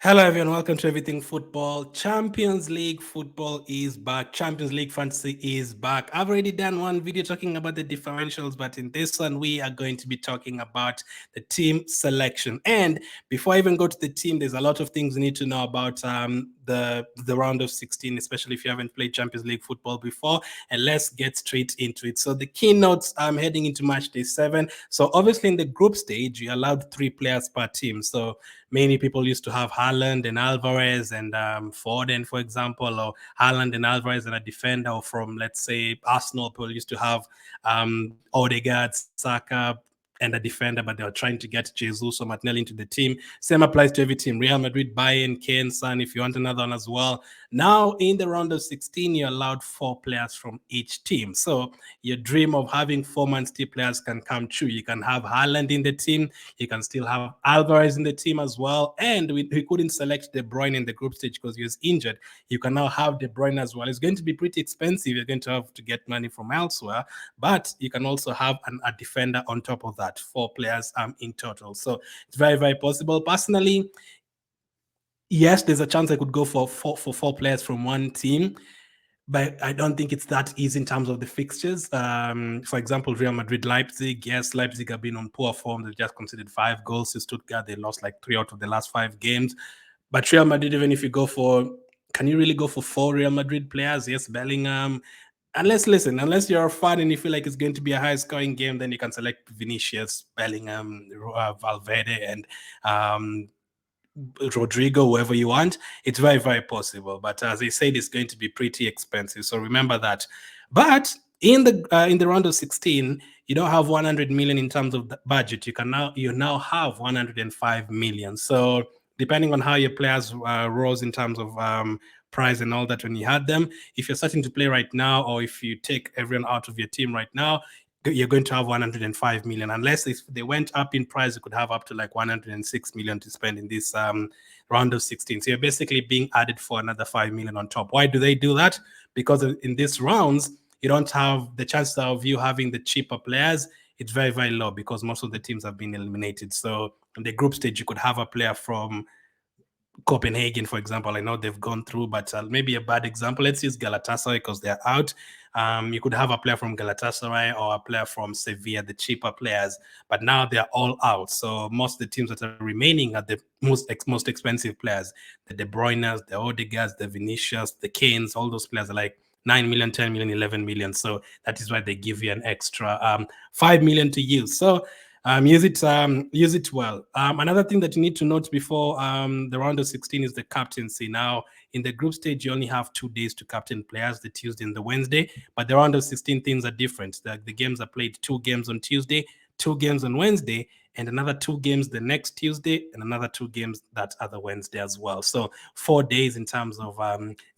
Hello, everyone. Welcome to Everything Football. Champions League football is back. Champions League fantasy is back. I've already done one video talking about the differentials, but in this one, we are going to be talking about the team selection. And before I even go to the team, there's a lot of things you need to know about the round of 16, especially if you haven't played Champions League football before. And let's get straight into it. So the keynotes, I'm heading into match day 7. So obviously in the group stage, you allowed 3 players per team. So many people used to have Haaland and Alvarez and Foden, for example, or Haaland and Alvarez and a defender, or from, let's say, Arsenal, people used to have Odegaard, Saka, and a defender, but they were trying to get Jesus or Martinelli into the team. Same applies to every team. Real Madrid, Bayern, Kane, Son, if you want another one as well. Now, in the round of 16, you're allowed 4 players from each team. So your dream of having 4-man City players can come true. You can have Haaland in the team. You can still have Alvarez in the team as well. And we couldn't select De Bruyne in the group stage because he was injured. You can now have De Bruyne as well. It's going to be pretty expensive. You're going to have to get money from elsewhere. But you can also have a defender on top of that. 4 players in total. So it's very, very possible. Personally, yes, there's a chance I could go for 4 players from one team, but I don't think it's that easy in terms of the fixtures. For example, Real Madrid, Leipzig. Yes, Leipzig have been on poor form. They've just conceded 5 goals to Stuttgart. They lost like 3 out of the last 5 games. But Real Madrid, even if you go for, can you really go for 4 Real Madrid players? Yes, Bellingham. Unless you're a fan and you feel like it's going to be a high scoring game, then you can select Vinicius, Bellingham, Valverde, and Rodrigo, whoever you want. It's very, very possible. But as I said, it's going to be pretty expensive. So remember that. But in the round of 16, you don't have 100 million in terms of the budget. You now have 105 million. So depending on how your players rose in terms of price and all that when you had them, if you're starting to play right now, or if you take everyone out of your team right now, you're going to have 105 million. Unless if they went up in price, you could have up to like 106 million to spend in this round of 16. So you're basically being added for another 5 million on top. Why do they do that? Because in these rounds, you don't have the chances of you having the cheaper players. It's very, very low because most of the teams have been eliminated. So in the group stage, you could have a player from Copenhagen, for example. I know they've gone through, but maybe a bad example. Let's use Galatasaray because they're out. You could have a player from Galatasaray or a player from Sevilla, the cheaper players, but now they're all out. So most of the teams that are remaining are the most expensive players: the De Bruyne's, the Odegaards, the Vinicius, the Kanes. All those players are like 9 million, 10 million, 11 million. So that is why they give you an extra 5 million to use. So use it well. Another thing that you need to note before the round of 16 is the captaincy. Now, in the group stage, you only have 2 days to captain players, the Tuesday and the Wednesday. But the round of 16 things are different. The games are played 2 games on Tuesday, 2 games on Wednesday, and another 2 games the next Tuesday, and another 2 games that other Wednesday as well. So 4 days in terms of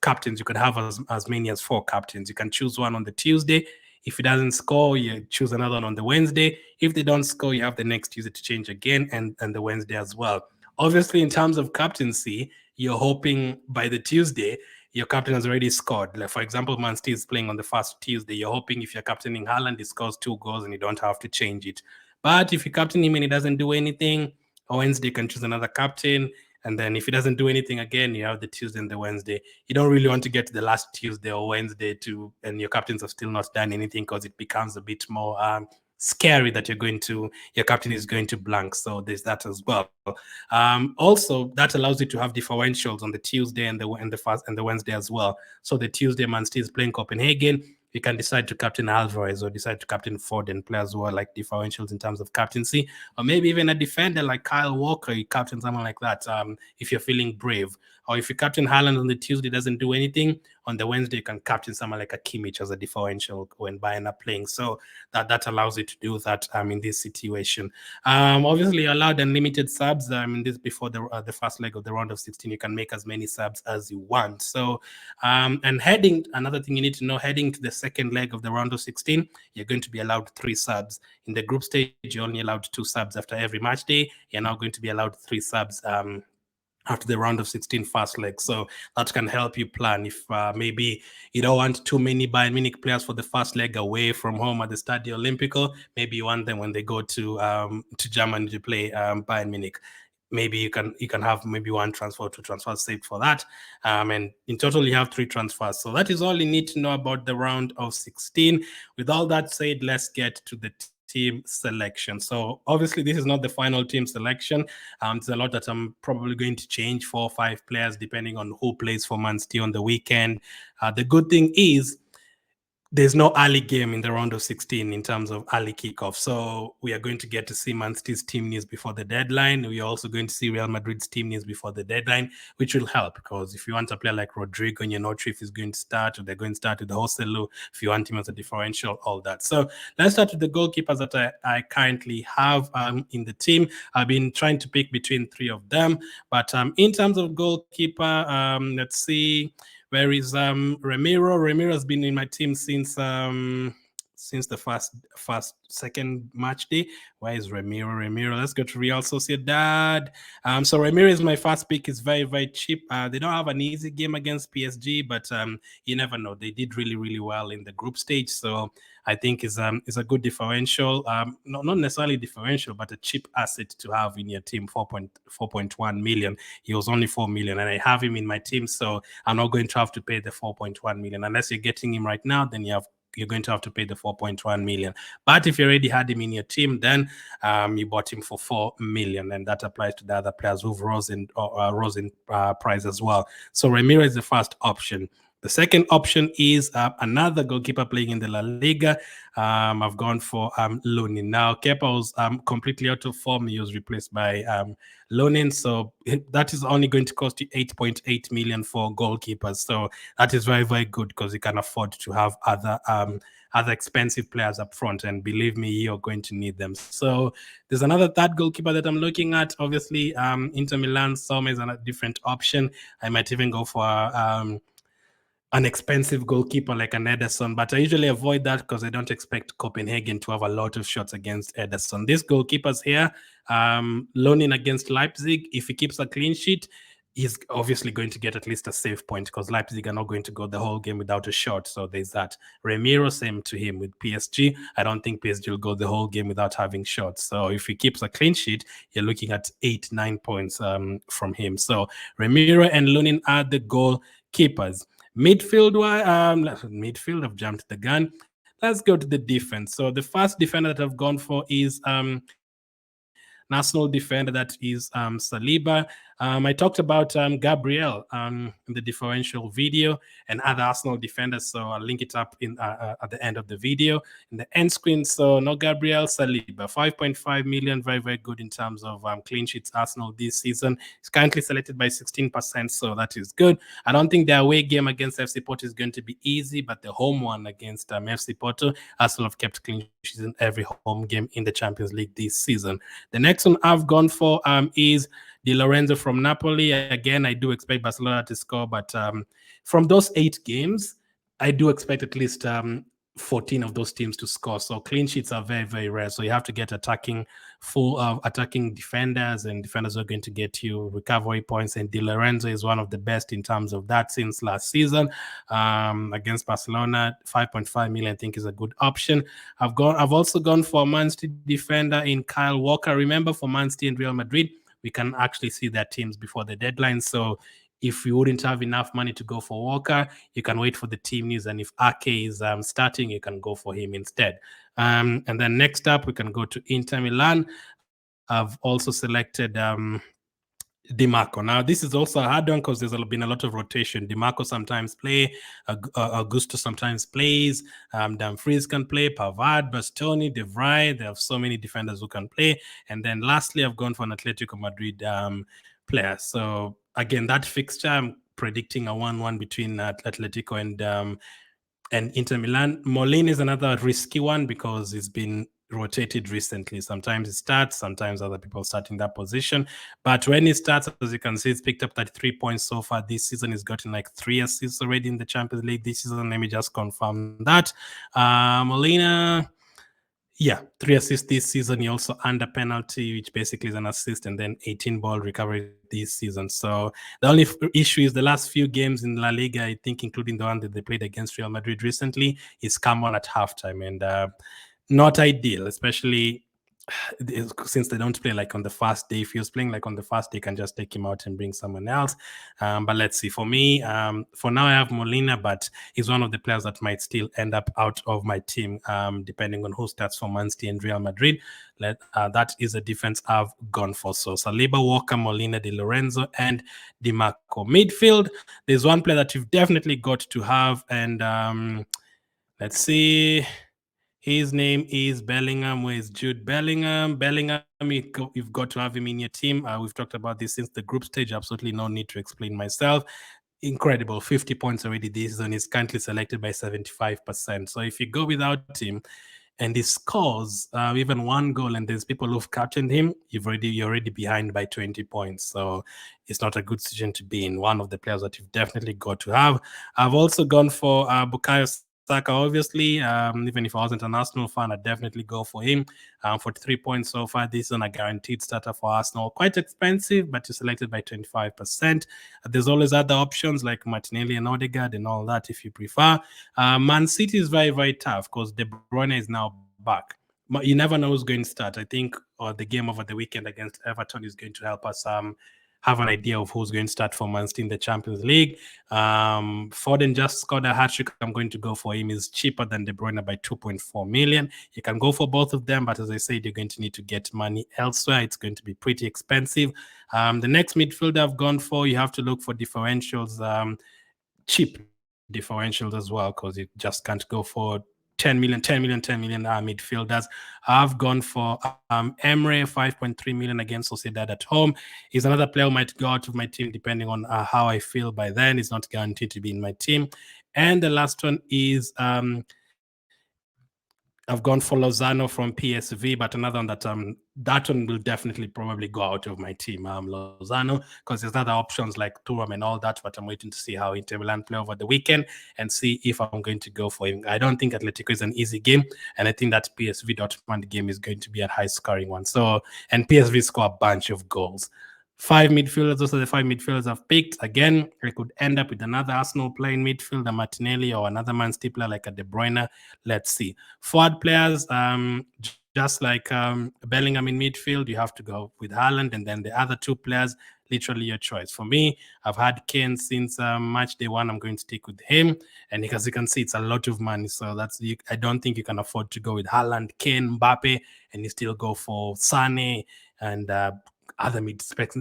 captains. You could have as many as 4 captains. You can choose one on the Tuesday. If he doesn't score, you choose another one on the Wednesday. If they don't score, you have the next Tuesday to change again, and the Wednesday as well. Obviously, in terms of captaincy, you're hoping by the Tuesday, your captain has already scored. Like, for example, Man City is playing on the first Tuesday. You're hoping if you're captaining Haaland, he scores 2 goals and you don't have to change it. But if you captain him and he doesn't do anything, on Wednesday you can choose another captain. And then if he doesn't do anything again, you have the Tuesday and the Wednesday. You don't really want to get to the last Tuesday or Wednesday and your captains have still not done anything, because it becomes a bit more scary that your captain is going to blank. So there's that as well. Also, that allows you to have differentials on the Tuesday and the Wednesday as well. So the Tuesday, Man City is playing Copenhagen. You can decide to captain Alvarez or decide to captain Foden, players who are like differentials in terms of captaincy, or maybe even a defender like Kyle Walker, you captain someone like that if you're feeling brave. Or if you captain Haaland on the Tuesday, doesn't do anything, on the Wednesday you can captain someone like a Kimmich as a differential when Bayern are playing. So that allows you to do that in this situation. Obviously, you're allowed unlimited subs. In this before the first leg of the round of 16, you can make as many subs as you want. So, and another thing you need to know, heading to the second leg of the round of 16, you're going to be allowed 3 subs. In the group stage, you're only allowed 2 subs after every match day. You're now going to be allowed 3 subs after the round of 16 first leg. So that can help you plan. If maybe you don't want too many Bayern Munich players for the first leg away from home at the Stadio Olimpico, maybe you want them when they go to Germany to play Bayern Munich. maybe you can have maybe one transfer or two transfers saved for that. And in total, you have 3 transfers. So that is all you need to know about the round of 16. With all that said, let's get to the team selection. So obviously, this is not the final team selection. There's a lot that I'm probably going to change 4 or 5 players depending on who plays for Man City on the weekend. The good thing is there's no early game in the round of 16 in terms of early kickoff. So we are going to get to see Man City's team news before the deadline. We are also going to see Real Madrid's team news before the deadline, which will help because if you want a player like Rodrigo and you're not sure if he's going to start or they're going to start with the Joselu, if you want him as a differential, all that. So let's start with the goalkeepers that I currently have in the team. I've been trying to pick between 3 of them. But in terms of goalkeeper, let's see. Where is Ramiro? Ramiro has been in my team since the second match day. Why is Ramiro? Let's go to Real Sociedad. So Ramiro is my first pick. It's very, very cheap. They don't have an easy game against PSG, but you never know. They did really, really well in the group stage. So I think is a good differential. Not necessarily differential, but a cheap asset to have in your team. 4.1 million. He was only 4 million, and I have him in my team, so I'm not going to have to pay the 4.1 million unless you're getting him right now. Then you're going to have to pay the 4.1 million. But if you already had him in your team, then you bought him for 4 million, and that applies to the other players who've rose in price as well. So Ramiro is the first option. The second option is another goalkeeper playing in the La Liga. I've gone for Lunin. Now, Kepa was completely out of form. He was replaced by Lunin. So that is only going to cost you 8.8 million for goalkeepers. So that is very, very good because you can afford to have other expensive players up front. And believe me, you're going to need them. So there's another third goalkeeper that I'm looking at. Obviously, Inter Milan, Sommer is a different option. I might even go for an expensive goalkeeper like an Ederson, but I usually avoid that because I don't expect Copenhagen to have a lot of shots against Ederson. These goalkeepers here, Lonin against Leipzig, if he keeps a clean sheet, he's obviously going to get at least a save point because Leipzig are not going to go the whole game without a shot. So there's that. Ramiro, same to him with PSG. I don't think PSG will go the whole game without having shots. So if he keeps a clean sheet, you're looking at 8-9 points from him. So Ramiro and Lunin are the goalkeepers. Midfield, I've jumped the gun. Let's go to the defense. So the first defender that I've gone for is national defender, that is Saliba. I talked about Gabriel in the differential video and other Arsenal defenders, so I'll link it up in at the end of the video in the end screen. So no Gabriel, Saliba, 5.5 million, very, very good in terms of clean sheets Arsenal this season. He's currently selected by 16%, so that is good. I don't think the away game against FC Porto is going to be easy, but the home one against FC Porto, Arsenal have kept clean sheets in every home game in the Champions League this season. The next one I've gone for is Di Lorenzo from Napoli. Again, I do expect Barcelona to score, but from those 8 games, I do expect at least 14 of those teams to score. So clean sheets are very, very rare. So you have to get attacking defenders, and defenders are going to get you recovery points. And Di Lorenzo is one of the best in terms of that since last season. Against Barcelona, 5.5 million I think is a good option. I've also gone for a Man City defender in Kyle Walker. Remember, for Man City and Real Madrid, we can actually see their teams before the deadline. So if you wouldn't have enough money to go for Walker, you can wait for the team news. And if Ake is starting, you can go for him instead. And then next up, we can go to Inter Milan. I've also selected Di Marco. Now, this is also a hard one because there's been a lot of rotation. Di Marco sometimes play, Augusto sometimes plays, Dumfries can play, Pavard, Bastoni, De Vrij. They have so many defenders who can play. And then lastly, I've gone for an Atletico Madrid player. So again, that fixture, I'm predicting a 1-1 between Atletico and Inter Milan. Molina is another risky one because he's been rotated recently. Sometimes he starts, sometimes other people start in that position. But when he starts, as you can see, he's picked up 33 points so far this season. He's gotten like 3 assists already in the Champions League this season. Let me just confirm that. Molina, yeah, 3 assists this season. He also under penalty, which basically is an assist, and then 18 ball recovery this season. So the only issue is the last few games in La Liga, I think, including the one that they played against Real Madrid recently, is come on at halftime, and not ideal, especially since they don't play like on the first day. If he was playing like on the first day, you can just take him out and bring someone else. But let's see. For me, for now, I have Molina, but he's one of the players that might still end up out of my team, depending on who starts for Man City and Real Madrid. That is a defense I've gone for. So Saliba, Walker, Molina, Di Lorenzo, and Di Marco. Midfield, there's one player that you've definitely got to have, and let's see. His name is Bellingham. Where is Jude Bellingham? Bellingham, you've got to have him in your team. We've talked about this since the group stage. Absolutely no need to explain myself. Incredible, 50 points already this season. He's currently selected by 75%. So if you go without him and he scores even one goal, and there's people who've captained him, you're already behind by 20 points. So it's not a good situation to be in. One of the players that you've definitely got to have. I've also gone for Bukayo Saka, obviously. Even if I wasn't an Arsenal fan, I'd definitely go for him. 43 points so far this season, a guaranteed starter for Arsenal. Quite expensive, but you're selected by 25%. There's always other options like Martinelli and Odegaard and all that if you prefer. Man City is very, very tough because De Bruyne is now back. You never know who's going to start. I think the game over the weekend against Everton is going to help us have an idea of who's going to start for Man City in the Champions League. Foden just scored a hat-trick. I'm going to go for him. He's cheaper than De Bruyne by 2.4 million. You can go for both of them, but as I said, you're going to need to get money elsewhere. It's going to be pretty expensive. The next midfielder I've gone for, you have to look for differentials, cheap differentials as well, because you just can't go for 10 million midfielders. I've gone for Emre, 5.3 million against Sociedad at home. He's another player who might go out of my team depending on how I feel by then. He's not guaranteed to be in my team. And the last one is I've gone for Lozano from PSV, but another one that one will definitely probably go out of my team, Lozano, because there's other options like Thuram and all that, but I'm waiting to see how Inter Milan play over the weekend and see if I'm going to go for him. I don't think Atletico is an easy game, and I think that PSV Dortmund game is going to be a high-scoring one. So, and PSV score a bunch of goals. 5 midfielders, those are the 5 midfielders I've picked. Again, I could end up with another Arsenal playing midfielder, Martinelli, or another Man City player like a De Bruyne. Let's see. Forward players, just like Bellingham in midfield, you have to go with Haaland, and then the other 2 players, literally your choice. For me, I've had Kane since match day 1. I'm going to stick with him, and as you can see, it's a lot of money. So I don't think you can afford to go with Haaland, Kane, Mbappe, and you still go for Sane and other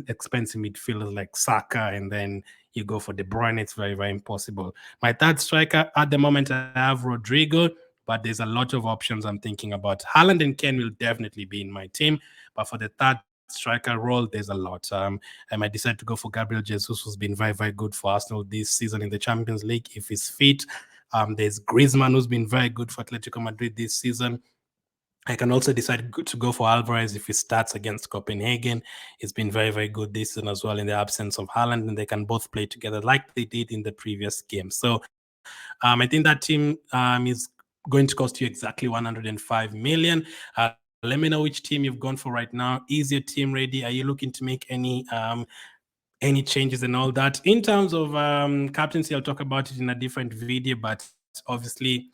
expensive midfielders like Saka, and then you go for De Bruyne. It's very, very impossible. My third striker at the moment, I have Rodrigo, but there's a lot of options I'm thinking about. Haaland and Kane will definitely be in my team, but for the third striker role, there's a lot. I might decide to go for Gabriel Jesus, who's been very, very good for Arsenal this season in the Champions League if he's fit. There's Griezmann, who's been very good for Atletico Madrid this season. I can also decide to go for Alvarez if he starts against Copenhagen. He's been very, very good this season as well in the absence of Haaland, and they can both play together like they did in the previous game. So I think that team is going to cost you exactly 105 million. Let me know which team you've gone for right now. Is your team ready? Are you looking to make any changes and all that? In terms of captaincy, I'll talk about it in a different video, but obviously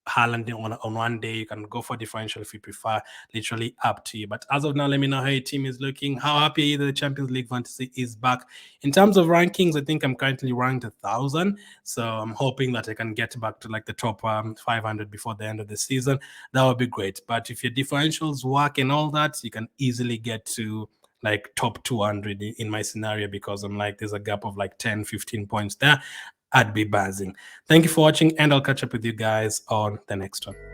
Haaland on one day, you can go for differential if you prefer, literally up to you. But as of now, let me know how your team is looking. How happy are you that the Champions League fantasy is back? In terms of rankings, I think I'm currently ranked 1,000. So I'm hoping that I can get back to like the top 500 before the end of the season. That would be great. But if your differentials work and all that, you can easily get to like top 200 in my scenario, because I'm like, there's a gap of like 10, 15 points there. I'd be buzzing. Thank you for watching, and I'll catch up with you guys on the next one.